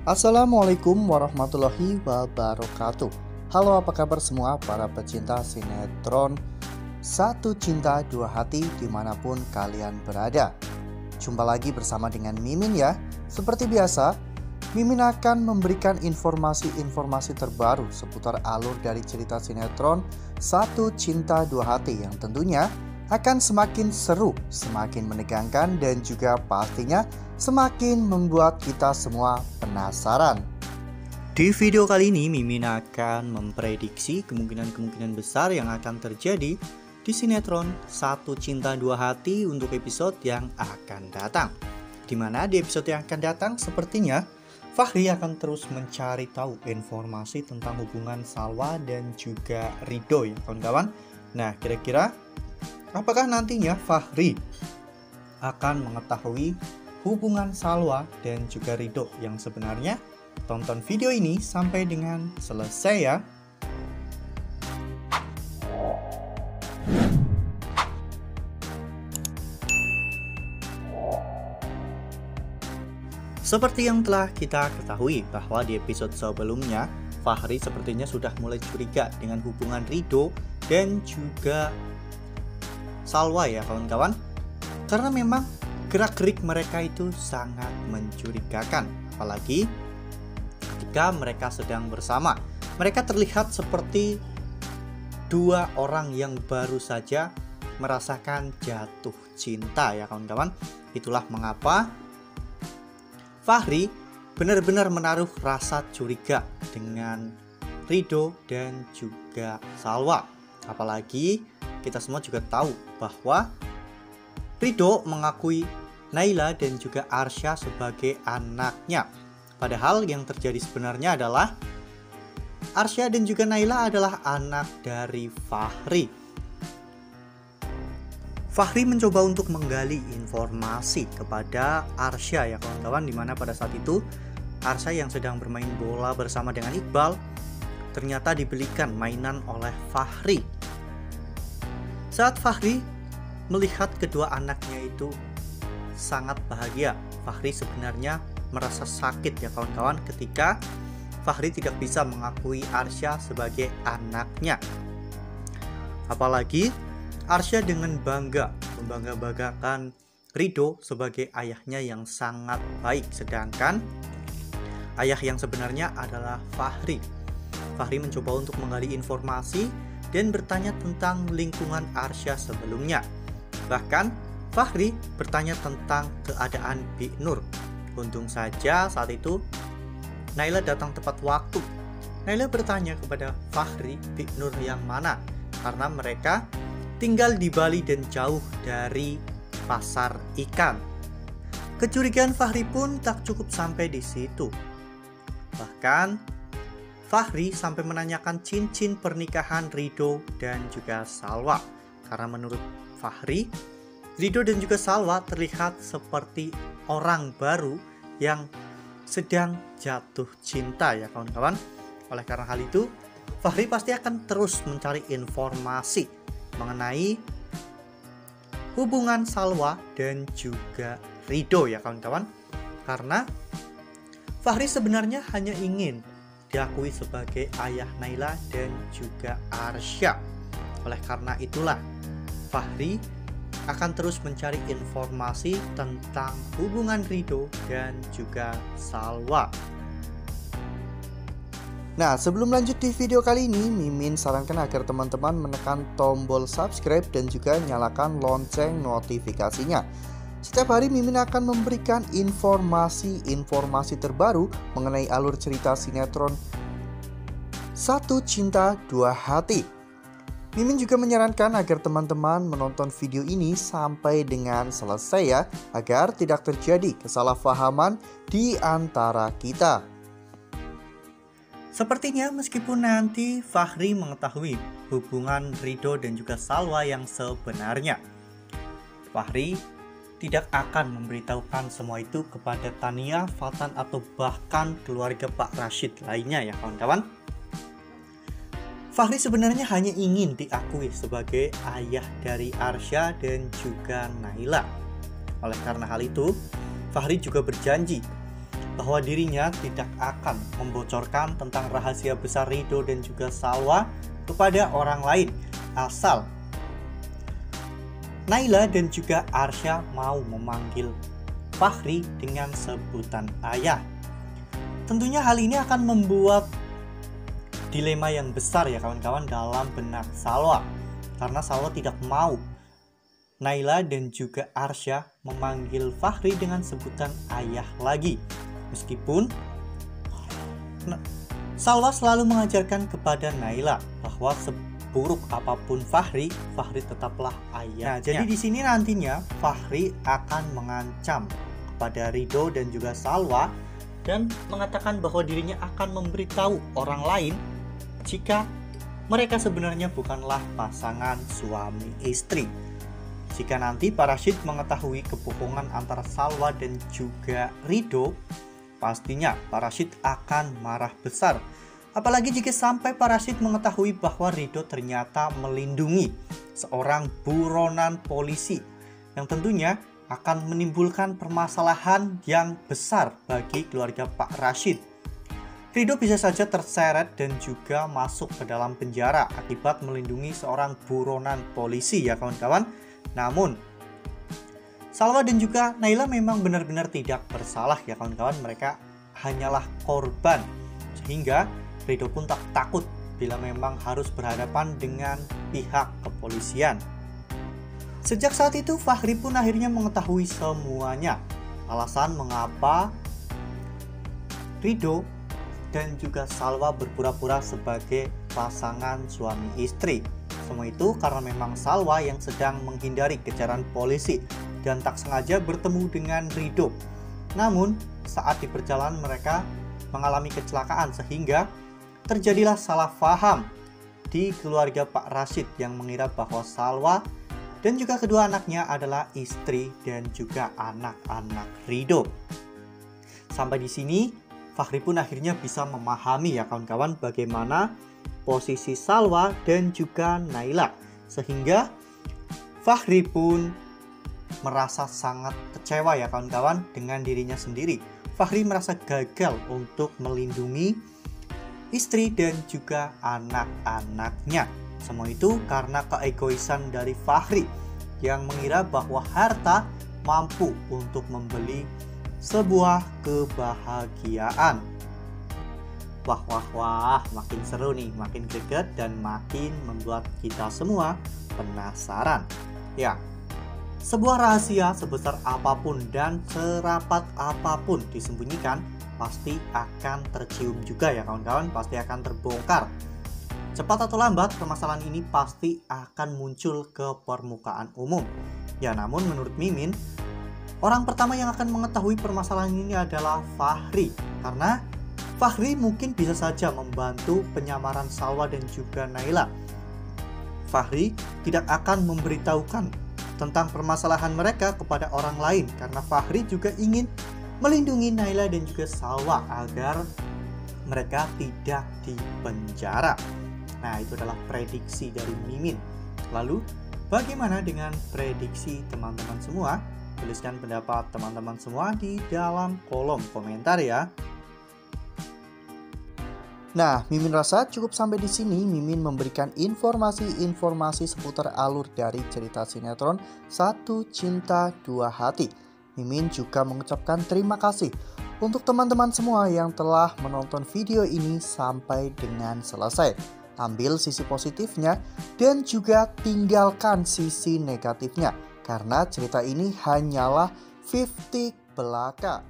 Assalamualaikum warahmatullahi wabarakatuh. Halo, apa kabar semua para pecinta sinetron Satu Cinta Dua Hati dimanapun kalian berada. Jumpa lagi bersama dengan Mimin ya. Seperti biasa, Mimin akan memberikan informasi-informasi terbaru seputar alur dari cerita sinetron Satu Cinta Dua Hati yang tentunya akan semakin seru, semakin menegangkan, dan juga pastinya semakin membuat kita semua penasaran. Di video kali ini Mimin akan memprediksi kemungkinan-kemungkinan besar yang akan terjadi di sinetron Satu Cinta Dua Hati untuk episode yang akan datang. Dimana di episode yang akan datang sepertinya Fahri akan terus mencari tahu informasi tentang hubungan Salwa dan juga Ridho ya kawan-kawan. Nah, kira-kira apakah nantinya Fahri akan mengetahui hubungan Salwa dan juga Ridho yang sebenarnya? Tonton video ini sampai dengan selesai ya. Seperti yang telah kita ketahui bahwa di episode sebelumnya Fahri sepertinya sudah mulai curiga dengan hubungan Ridho dan juga Salwa ya kawan-kawan. Karena memang gerak-gerik mereka itu sangat mencurigakan. Apalagi ketika mereka sedang bersama. Mereka terlihat seperti dua orang yang baru saja merasakan jatuh cinta ya kawan-kawan. Itulah mengapa Fahri benar-benar menaruh rasa curiga dengan Ridho dan juga Salwa. Apalagi kita semua juga tahu bahwa Ridho mengakui Naila dan juga Arsya sebagai anaknya. Padahal yang terjadi sebenarnya adalah Arsya dan juga Naila adalah anak dari Fahri. Fahri mencoba untuk menggali informasi kepada Arsya ya kawan-kawan, dimana pada saat itu Arsya yang sedang bermain bola bersama dengan Iqbal ternyata dibelikan mainan oleh Fahri. Saat Fahri melihat kedua anaknya itu sangat bahagia, Fahri sebenarnya merasa sakit ya kawan-kawan ketika Fahri tidak bisa mengakui Arsya sebagai anaknya. Apalagi Arsya dengan bangga membangga-banggakan Ridho sebagai ayahnya yang sangat baik, sedangkan ayah yang sebenarnya adalah Fahri. Fahri mencoba untuk menggali informasi dan bertanya tentang lingkungan Arsya sebelumnya. Bahkan Fahri bertanya tentang keadaan Bi'Nur. Untung saja saat itu Naila datang tepat waktu. Naila bertanya kepada Fahri Bi'Nur yang mana, karena mereka tinggal di Bali dan jauh dari pasar ikan. Kecurigaan Fahri pun tak cukup sampai di situ. Bahkan Fahri sampai menanyakan cincin pernikahan Ridho dan juga Salwa. Karena menurut Fahri, Ridho dan juga Salwa terlihat seperti orang baru yang sedang jatuh cinta ya kawan-kawan. Oleh karena hal itu, Fahri pasti akan terus mencari informasi mengenai hubungan Salwa dan juga Ridho ya kawan-kawan. Karena Fahri sebenarnya hanya ingin diakui sebagai ayah Naila dan juga Arsya. Oleh karena itulah Fahri akan terus mencari informasi tentang hubungan Ridho dan juga Salwa. Nah, sebelum lanjut di video kali ini, Mimin sarankan agar teman-teman menekan tombol subscribe dan juga nyalakan lonceng notifikasinya. Setiap hari Mimin akan memberikan informasi terbaru mengenai alur cerita sinetron Satu Cinta Dua Hati. Mimin juga menyarankan agar teman-teman menonton video ini sampai dengan selesai ya, agar tidak terjadi kesalahpahaman di antara kita. Sepertinya meskipun nanti Fahri mengetahui hubungan Ridho dan juga Salwa yang sebenarnya, Fahri tidak akan memberitahukan semua itu kepada Tania, Fatan, atau bahkan keluarga Pak Rashid lainnya ya kawan-kawan. Fahri sebenarnya hanya ingin diakui sebagai ayah dari Arsya dan juga Naila. Oleh karena hal itu, Fahri juga berjanji bahwa dirinya tidak akan membocorkan tentang rahasia besar Ridho dan juga Salwa kepada orang lain, asal Naila dan juga Arsya mau memanggil Fahri dengan sebutan ayah. Tentunya hal ini akan membuat dilema yang besar ya kawan-kawan dalam benak Salwa, karena Salwa tidak mau Naila dan juga Arsya memanggil Fahri dengan sebutan ayah lagi. Meskipun Salwa selalu mengajarkan kepada Naila bahwa buruk apapun Fahri tetaplah ayahnya. Nah, jadi di sini nantinya Fahri akan mengancam kepada Ridho dan juga Salwa dan mengatakan bahwa dirinya akan memberitahu orang lain jika mereka sebenarnya bukanlah pasangan suami istri. Jika nanti Pak Rashid mengetahui kebohongan antara Salwa dan juga Ridho, pastinya Pak Rashid akan marah besar. Apalagi jika sampai Pak Rashid mengetahui bahwa Ridho ternyata melindungi seorang buronan polisi yang tentunya akan menimbulkan permasalahan yang besar bagi keluarga Pak Rashid. Ridho bisa saja terseret dan juga masuk ke dalam penjara akibat melindungi seorang buronan polisi ya kawan-kawan. Namun Salwa dan juga Naila memang benar-benar tidak bersalah ya kawan-kawan. Mereka hanyalah korban, sehingga Ridho pun tak takut bila memang harus berhadapan dengan pihak kepolisian. Sejak saat itu Fahri pun akhirnya mengetahui semuanya, alasan mengapa Ridho dan juga Salwa berpura-pura sebagai pasangan suami istri. Semua itu karena memang Salwa yang sedang menghindari kejaran polisi dan tak sengaja bertemu dengan Ridho. Namun saat di perjalanan mereka mengalami kecelakaan sehingga terjadilah salah paham di keluarga Pak Rashid yang mengira bahwa Salwa dan juga kedua anaknya adalah istri dan juga anak-anak Ridho. Sampai di sini Fahri pun akhirnya bisa memahami ya kawan-kawan bagaimana posisi Salwa dan juga Naila, sehingga Fahri pun merasa sangat kecewa ya kawan-kawan dengan dirinya sendiri. Fahri merasa gagal untuk melindungi istri dan juga anak-anaknya. Semua itu karena keegoisan dari Fahri yang mengira bahwa harta mampu untuk membeli sebuah kebahagiaan. Wah, makin seru nih, makin greget dan makin membuat kita semua penasaran. Ya, sebuah rahasia sebesar apapun dan serapat apapun disembunyikan pasti akan tercium juga ya kawan-kawan, pasti akan terbongkar. Cepat atau lambat permasalahan ini pasti akan muncul ke permukaan umum. Ya, namun menurut Mimin, orang pertama yang akan mengetahui permasalahan ini adalah Fahri, karena Fahri mungkin bisa saja membantu penyamaran Salwa dan juga Naila. Fahri tidak akan memberitahukan tentang permasalahan mereka kepada orang lain karena Fahri juga ingin melindungi Naila dan juga Salwa agar mereka tidak dipenjara. Nah, itu adalah prediksi dari Mimin. Lalu, bagaimana dengan prediksi teman-teman semua? Tuliskan pendapat teman-teman semua di dalam kolom komentar ya. Nah, Mimin rasa cukup sampai di sini. Mimin memberikan informasi-informasi seputar alur dari cerita sinetron Satu Cinta Dua Hati. Mimin juga mengucapkan terima kasih untuk teman-teman semua yang telah menonton video ini sampai dengan selesai. Ambil sisi positifnya dan juga tinggalkan sisi negatifnya, karena cerita ini hanyalah 50 belaka.